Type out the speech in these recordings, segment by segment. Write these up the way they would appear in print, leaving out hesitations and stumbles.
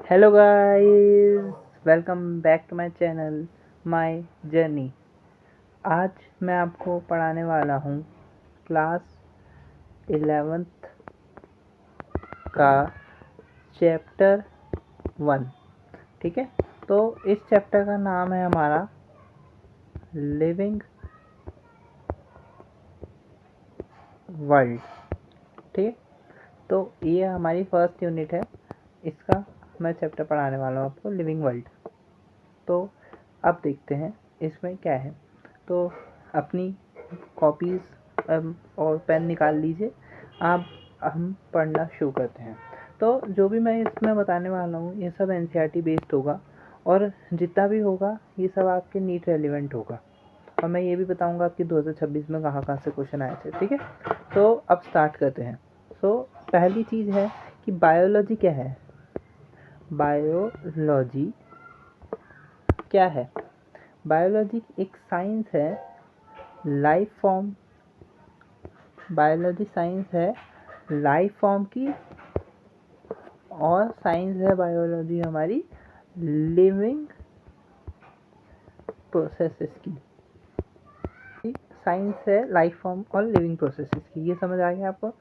Hello guys, welcome back to my channel my journey. आज मैं आपको पढ़ाने वाला हूँ क्लास 11th का चैप्टर 1। ठीक है, तो इस चैप्टर का नाम है हमारा लिविंग वर्ल्ड। ठीक है, तो ये हमारी फर्स्ट यूनिट है, इसका मैं चैप्टर पढ़ाने वाला हूँ आपको, लिविंग वर्ल्ड। तो अब देखते हैं इसमें क्या है। तो अपनी कॉपीज़ और पेन निकाल लीजिए, अब हम पढ़ना शुरू करते हैं। तो जो भी मैं इसमें बताने वाला हूँ ये सब एनसीईआरटी बेस्ड होगा, और जितना भी होगा ये सब आपके नीट रेलिवेंट होगा। और मैं ये भी बताऊंगा आपकी 2026 में कहाँ कहाँ से क्वेश्चन आए थे। ठीक है, तो अब स्टार्ट करते हैं। तो पहली चीज़ है कि बायोलॉजी क्या है। बायोलॉजी क्या है? बायोलॉजी एक साइंस है, लाइफ फॉर्म। बायोलॉजी साइंस है लाइफ फॉर्म की, और साइंस है बायोलॉजी हमारी लिविंग प्रोसेसेस की। साइंस है लाइफ फॉर्म और लिविंग प्रोसेसेस की, ये समझ आ गया आपको।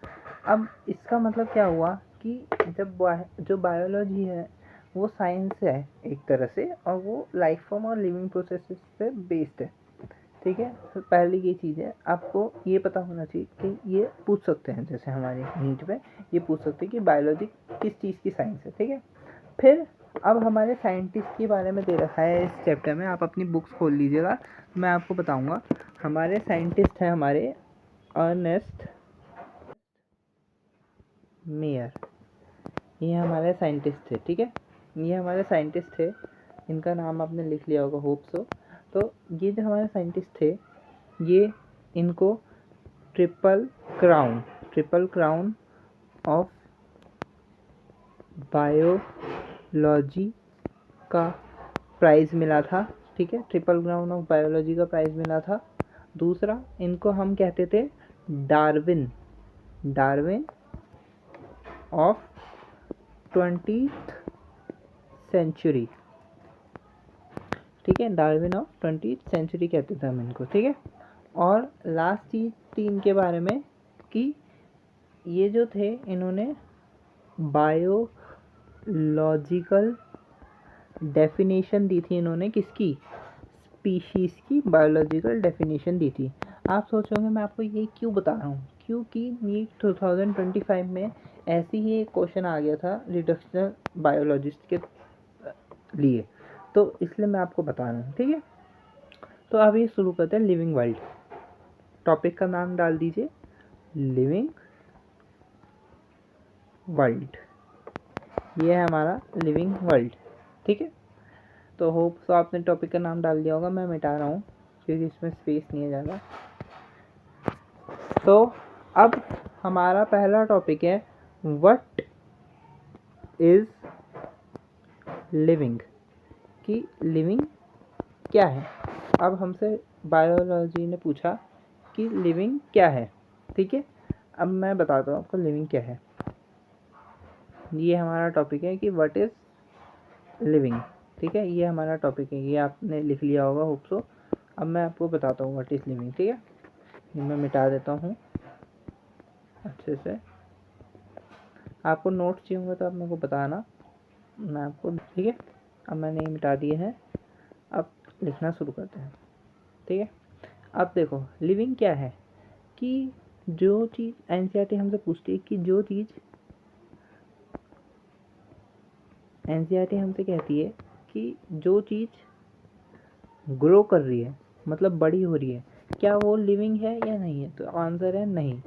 अब इसका मतलब क्या हुआ कि जब जो बायोलॉजी है वो साइंस है एक तरह से, और वो लाइफ फॉर्म और लिविंग प्रोसेसेस पे बेस्ड है। ठीक है, तो पहली ये चीज़ है, आपको ये पता होना चाहिए कि ये पूछ सकते हैं, जैसे हमारे नीट में ये पूछ सकते हैं कि बायोलॉजी किस चीज़ की साइंस है। ठीक है, फिर अब हमारे साइंटिस्ट के बारे में दे रखा है इस चैप्टर में। आप अपनी बुक्स खोल लीजिएगा, मैं आपको बताऊंगा। हमारे साइंटिस्ट हैं हमारे अर्नेस्ट मेयर, ये हमारे साइंटिस्ट थे। ठीक है, ये हमारे साइंटिस्ट थे, इनका नाम आपने लिख लिया होगा, होप सो। तो ये जो हमारे साइंटिस्ट थे, ये इनको ट्रिपल क्राउन ऑफ बायोलॉजी का प्राइज़ मिला था। ठीक है, ट्रिपल क्राउन ऑफ बायोलॉजी का प्राइज़ मिला था। दूसरा, इनको हम कहते थे डार्विन ऑफ 20th सेंचुरी। ठीक है, डार्विन ऑफ 20th सेंचुरी कहते थे हम इनको। ठीक है, और लास्ट चीज़ थी इनके बारे में कि ये जो थे, इन्होंने बायोलॉजिकल डेफिनेशन दी थी। इन्होंने किसकी? स्पीशीज़ की बायोलॉजिकल डेफिनेशन दी थी। आप सोचोगे मैं आपको ये क्यों बता रहा हूँ, क्योंकि नीट 2025 में ऐसे ही एक क्वेश्चन आ गया था रिडक्शनल बायोलॉजिस्ट के लिए, तो इसलिए मैं आपको बता रहा हूँ। ठीक है, तो अभी शुरू करते हैं लिविंग वर्ल्ड। टॉपिक का नाम डाल दीजिए लिविंग वर्ल्ड। ये है हमारा लिविंग वर्ल्ड। ठीक है, तो होप सो आपने टॉपिक का नाम डाल दिया होगा। मैं मिटा रहा हूँ क्योंकि इसमें स्पेस नहीं है ज़्यादा। तो अब हमारा पहला टॉपिक है व्हाट इज़ लिविंग, कि लिविंग क्या है। अब हमसे बायोलॉजी ने पूछा कि लिविंग क्या है। ठीक है, अब मैं बताता हूँ आपको लिविंग क्या है। ये हमारा टॉपिक है कि व्हाट इज़ लिविंग। ठीक है, ये हमारा टॉपिक है, ये आपने लिख लिया होगा होप सो। अब मैं आपको बताता हूँ व्हाट इज़ लिविंग। ठीक है, ये मैं मिटा देता हूँ अच्छे से। आपको नोट्स चाहिए होंगे तो आप मेरे को बताना, मैं आपको। ठीक है, अब मैंने ये मिटा दिए हैं, अब लिखना शुरू करते हैं। ठीक है, अब देखो लिविंग क्या है, कि जो चीज़ एनसीईआरटी हमसे पूछती है कि जो चीज़ एनसीईआरटी हमसे कहती है कि जो चीज़ ग्रो कर रही है, मतलब बड़ी हो रही है, क्या वो लिविंग है या नहीं है? तो आंसर है नहीं।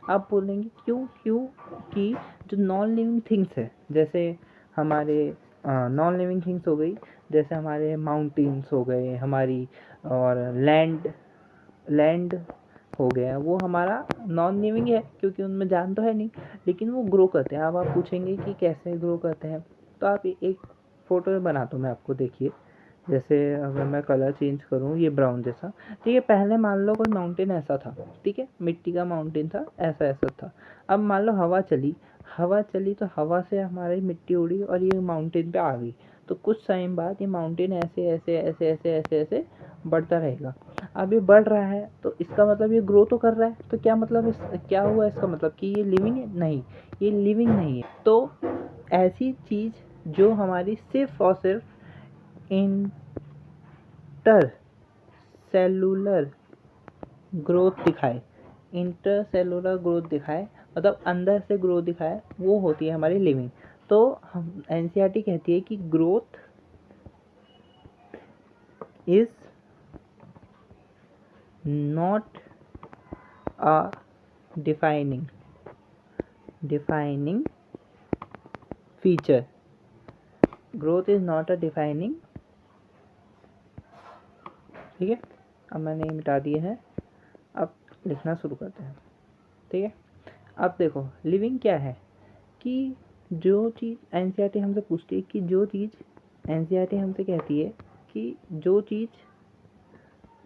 आप बोलेंगे क्यों? कि जो नॉन लिविंग थिंग्स है, जैसे हमारे नॉन लिविंग थिंग्स हो गई, जैसे हमारे माउंटेन्स हो गए हमारी, और लैंड हो गया, वो हमारा नॉन लिविंग है क्योंकि उनमें जान तो है नहीं, लेकिन वो ग्रो करते हैं। अब आप पूछेंगे कि कैसे ग्रो करते हैं, तो आप एक फ़ोटो बनाता हूँ मैं आपको, देखिए जैसे अगर मैं कलर चेंज करूँ ये ब्राउन जैसा, ठीक है। पहले मान लो कोई माउंटेन ऐसा था, ठीक है, मिट्टी का माउंटेन था, ऐसा ऐसा था। अब मान लो हवा चली तो हवा से हमारी मिट्टी उड़ी और ये माउंटेन पे आ गई। तो कुछ टाइम बाद ये माउंटेन ऐसे ऐसे ऐसे ऐसे ऐसे ऐसे बढ़ता रहेगा। अब ये बढ़ रहा है तो इसका मतलब ये ग्रो तो कर रहा है। तो क्या मतलब क्या हुआ इसका मतलब कि ये लिविंग है? नहीं, ये लिविंग नहीं है। तो ऐसी चीज़ जो हमारी सिर्फ और सिर्फ इंटर सेलुलर ग्रोथ दिखाए, इंटर सेलुलर ग्रोथ दिखाए, मतलब अंदर से ग्रोथ दिखाए, वो होती है हमारी लिविंग। तो हम एनसीईआरटी कहती है कि growth is not a defining feature. Growth is not a defining, ठीक है। अब मैंने ये मिटा दिए हैं, अब लिखना शुरू करते हैं, ठीक है। अब देखो लिविंग क्या है कि जो चीज़ एनसीईआरटी हमसे पूछती है कि जो चीज़ एनसीईआरटी हमसे कहती है कि जो चीज़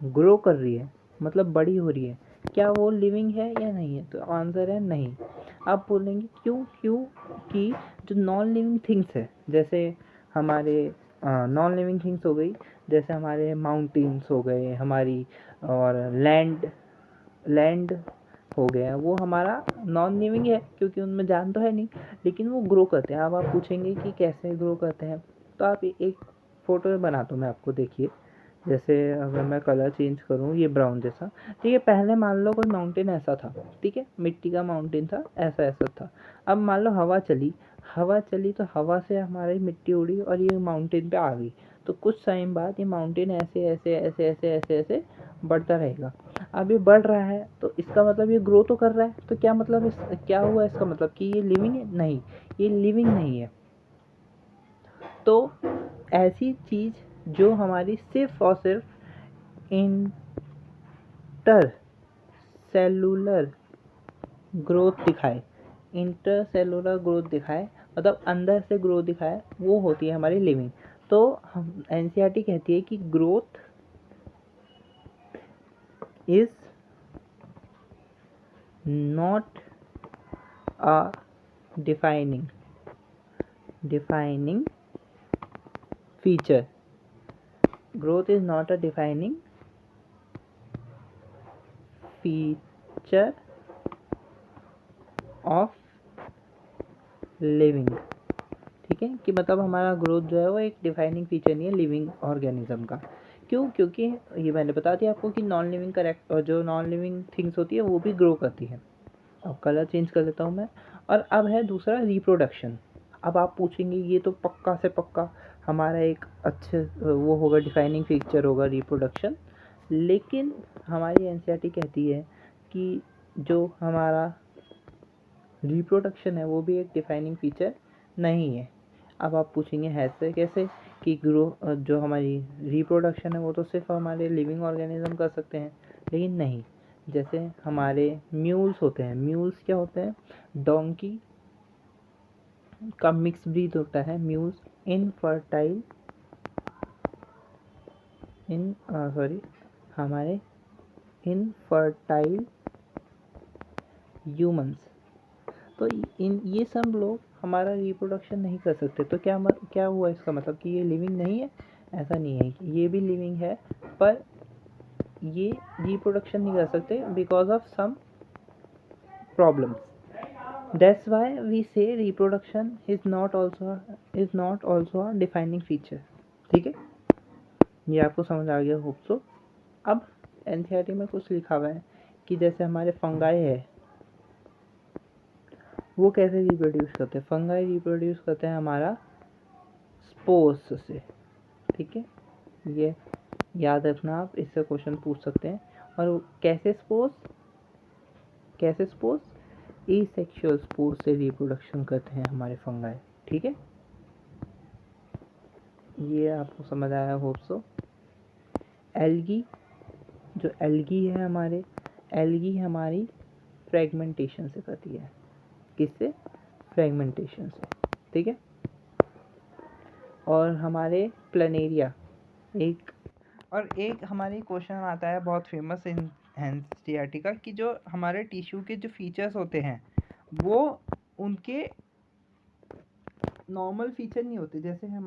ग्रो कर रही है, मतलब बड़ी हो रही है, क्या वो लिविंग है या नहीं है? तो आंसर है नहीं। आप बोलेंगे क्यों? कि जो नॉन लिविंग थिंग्स है, जैसे हमारे नॉन लिविंग थिंग्स हो गई, जैसे हमारे माउंटेन्स हो गए हमारी, और लैंड हो गया, वो हमारा नॉन लिविंग है क्योंकि उनमें जान तो है नहीं, लेकिन वो ग्रो करते हैं। अब आप पूछेंगे कि कैसे ग्रो करते हैं, तो आप एक फ़ोटो में बनाता हूँ मैं आपको, देखिए। जैसे अगर मैं कलर चेंज करूँ ये ब्राउन जैसा, ठीक है। पहले मान लो कोई माउंटेन ऐसा था, ठीक है, मिट्टी का माउंटेन था, ऐसा ऐसा था। अब मान लो हवा चली तो हवा से हमारी मिट्टी उड़ी और ये माउंटेन पे आ गई। तो कुछ टाइम बाद ये माउंटेन ऐसे ऐसे ऐसे ऐसे ऐसे ऐसे बढ़ता रहेगा। अब ये बढ़ रहा है तो इसका मतलब ये ग्रो तो कर रहा है। तो क्या मतलब क्या हुआ इसका मतलब कि ये लिविंग है? नहीं, ये लिविंग नहीं है। तो ऐसी चीज़ जो हमारी सिर्फ और सिर्फ इंटर सेलुलर ग्रोथ दिखाए, इंटर सेलुलर ग्रोथ दिखाए, मतलब अंदर से ग्रोथ दिखाए, वो होती है हमारी लिविंग। तो हम एनसीईआरटी कहती है कि growth is not a defining feature. Growth is not a defining feature of living, ठीक है। कि मतलब हमारा ग्रोथ जो है वो एक डिफाइनिंग फीचर नहीं है लिविंग ऑर्गेनिज्म का। क्यों? क्योंकि ये मैंने बता दिया आपको कि नॉन लिविंग करेक्ट, और जो नॉन लिविंग थिंग्स होती है वो भी ग्रो करती है। अब कलर चेंज कर देता हूँ मैं। और अब है दूसरा रिप्रोडक्शन। अब आप पूछेंगे ये तो पक्का से पक्का हमारा एक अच्छे वो होगा, डिफाइनिंग फीचर होगा रिप्रोडक्शन। लेकिन हमारी एनसीईआरटी कहती है कि जो हमारा रिप्रोडक्शन है वो भी एक डिफाइनिंग फीचर नहीं है। अब आप पूछेंगे ऐसे कैसे कि जो हमारी रिप्रोडक्शन है वो तो सिर्फ हमारे लिविंग ऑर्गेनिज्म कर सकते हैं, लेकिन नहीं। जैसे हमारे म्यूल्स होते हैं, म्यूल्स क्या होते हैं? डोंकी का मिक्स ब्रीड होता है म्यूल्स। इनफर्टाइल हमारे इनफर्टाइल ह्यूमंस। तो ये सब लोग हमारा रिप्रोडक्शन नहीं कर सकते। तो क्या हुआ इसका मतलब कि ये लिविंग नहीं है? ऐसा नहीं है, ये भी लिविंग है, पर ये रिप्रोडक्शन नहीं कर सकते because of some problems. That's why we say reproduction is not also a defining feature, ठीक है। ये आपको समझ आ गया होप सो। अब एनसीईआरटी में कुछ लिखा हुआ है कि जैसे हमारे फंगाई है वो कैसे रिप्रोड्यूस करते हैं। फंगाई रिप्रोड्यूस करते हैं हमारा स्पोर्स से, ठीक है। ये याद रखना, आप इससे क्वेश्चन पूछ सकते हैं। और कैसे स्पोर्स एसेक्सुअल स्पोर्स से रिप्रोडक्शन करते हैं हमारे फंगाई, ठीक है। ये आपको समझ आया होप सो। एल्गी है एल्गी हमारी फ्रेगमेंटेशन से करती है। किससे? फ्रेगमेंटेशन से, ठीक है। और हमारे प्लानेरिया एक हमारी क्वेश्चन आता है बहुत फेमस इन एनसीईआरटी का, कि जो हमारे टिश्यू के जो फीचर्स होते हैं वो उनके नॉर्मल फीचर नहीं होते। जैसे हम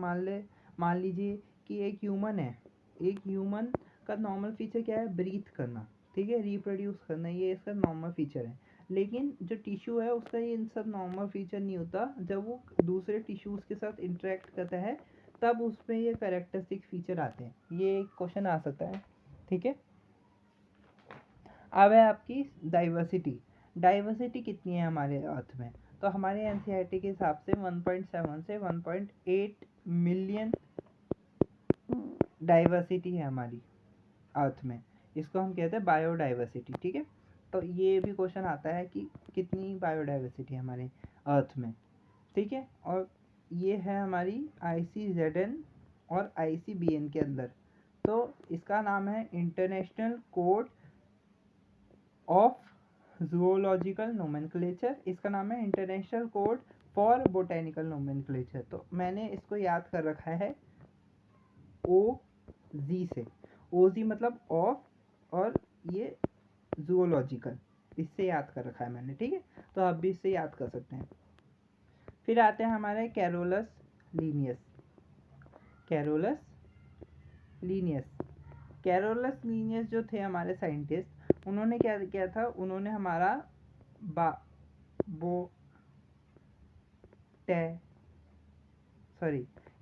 मान लीजिए कि एक ह्यूमन है, एक ह्यूमन का नॉर्मल फीचर क्या है, ब्रीथ करना, ठीक है, रिप्रोड्यूस करना, ये इसका नॉर्मल फीचर है। लेकिन जो टिश्यू है उसका ये इन सब नॉर्मल फीचर नहीं होता। जब वो दूसरे टिश्यूज़ के साथ इंटरेक्ट करता है तब उसमें ये कैरेक्टरिस्टिक फीचर आते हैं। ये एक क्वेश्चन आ सकता है, ठीक है। अब है आपकी डाइवर्सिटी कितनी है हमारे अर्थ में। तो हमारे एनसीईआरटी के हिसाब से 1.7 से 1.8 मिलियन डाइवर्सिटी है हमारी अर्थ में। इसको हम कहते हैं बायोडाइवर्सिटी, ठीक है। तो ये भी क्वेश्चन आता है कि कितनी बायोडाइवर्सिटी है हमारे अर्थ में, ठीक है। और ये है हमारी ICZN और ICBN के अंदर। तो इसका नाम है international code of zoological nomenclature. इसका नाम है international code for botanical nomenclature. तो मैंने इसको याद कर रखा है OZ से। OZ मतलब ऑफ, और ये जूलॉजिकल, इससे याद कर रखा है मैंने, ठीक है। तो आप भी इससे याद कर सकते हैं। फिर आते हैं हमारे कैरोलस लीनियस जो थे हमारे साइंटिस्ट, उन्होंने क्या किया था, उन्होंने हमारा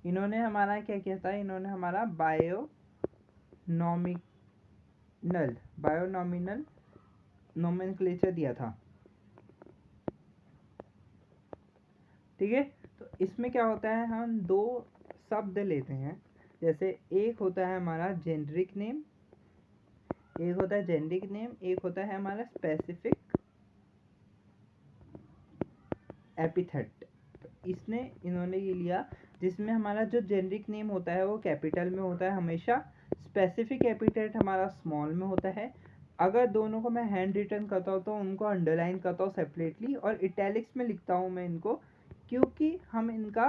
इन्होंने हमारा क्या किया था, इन्होंने हमारा बायोनॉमिनल नोमेनक्लेचर दिया था, ठीक है। तो इसमें क्या होता है, हम दो शब्द लेते हैं। जैसे एक होता है हमारा जेनरिक नेम, एक होता है हमारा स्पेसिफिक एपिथेट। तो इन्होंने ये लिया, जिसमें हमारा जो जेनरिक नेम होता है वो कैपिटल में होता है हमेशा, स्पेसिफिक एपिथेट हमारा स्मॉल में होता है। अगर दोनों को मैं हैंड रिटन करता हूँ तो उनको अंडरलाइन करता हूँ सेपरेटली, और इटैलिक्स में लिखता हूँ मैं इनको, क्योंकि हम इनका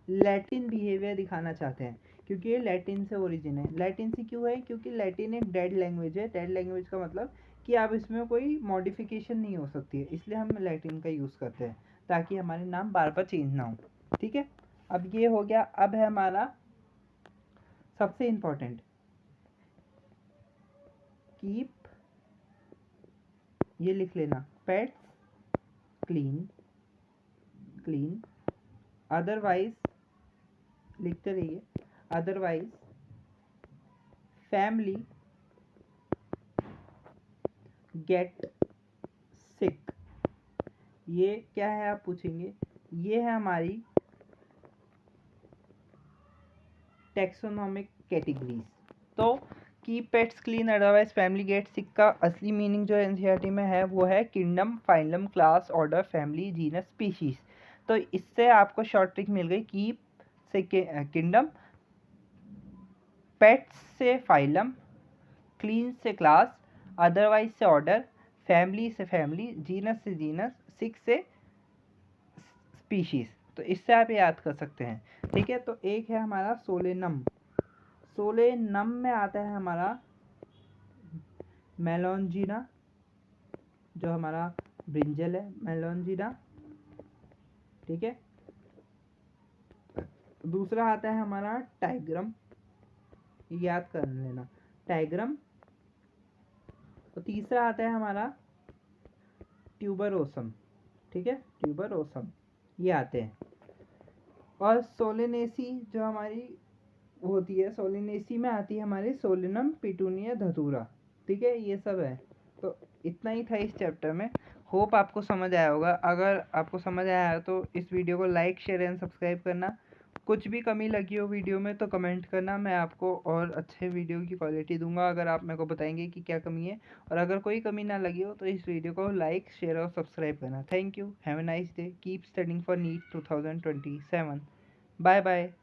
लैटिन बिहेवियर दिखाना चाहते हैं, क्योंकि ये लैटिन से ओरिजिन है। लैटिन से क्यों है, क्योंकि लैटिन एक डेड लैंग्वेज है। डेड लैंग्वेज का मतलब कि अब इसमें कोई मॉडिफिकेशन नहीं हो सकती है, इसलिए हम लैटिन का यूज़ करते हैं, ताकि हमारे नाम बार बार चेंज ना हो, ठीक है। अब ये हो गया। अब है हमारा सबसे इम्पोर्टेंट, कीप, ये लिख लेना, पेट्स क्लीन, अदरवाइज, लिखते रहिए, अदरवाइज फैमिली गेट सिक। ये क्या है आप पूछेंगे, ये है हमारी टैक्सोनॉमिक कैटेगरीज। तो keep pets clean otherwise family get sick का असली मीनिंग जो एनसीईआरटी में है वो है kingdom, phylum, class, order, family, genus, species. तो इससे आपको शॉर्ट ट्रिक मिल गई। कीप से किंगडम, पेट्स से फाइलम, क्लीन से क्लास, अदरवाइज से ऑर्डर, फैमिली से फैमिली, जीनस से जीनस, सिक से स्पीशीज। तो इससे आप याद कर सकते हैं, ठीक है। तो एक है हमारा सोलेनम में आता है हमारा मेलोंजिना, जो हमारा ब्रिंजल है, मेलोंजिना, ठीक है। दूसरा आता है हमारा टाइग्रम, याद कर लेना, टाइग्रम। तो तीसरा आता है हमारा ट्यूबरोसम, ठीक है, ट्यूबरोसम, ये आते हैं। और सोलेनेसी जो हमारी होती है, सोलेनेसी में आती है हमारी सोलेनम, पिटूनिया, धतूरा, ठीक है। ये सब है। तो इतना ही था इस चैप्टर में। होप आपको समझ आया होगा। अगर आपको समझ आया है तो इस वीडियो को लाइक, शेयर एंड सब्सक्राइब करना। कुछ भी कमी लगी हो वीडियो में तो कमेंट करना, मैं आपको और अच्छे वीडियो की क्वालिटी दूंगा अगर आप मेरे को बताएंगे कि क्या कमी है। और अगर कोई कमी ना लगी हो तो इस वीडियो को लाइक, शेयर और सब्सक्राइब करना। Thank you, have a nice day, keep studying for NEET 2027। Bye bye.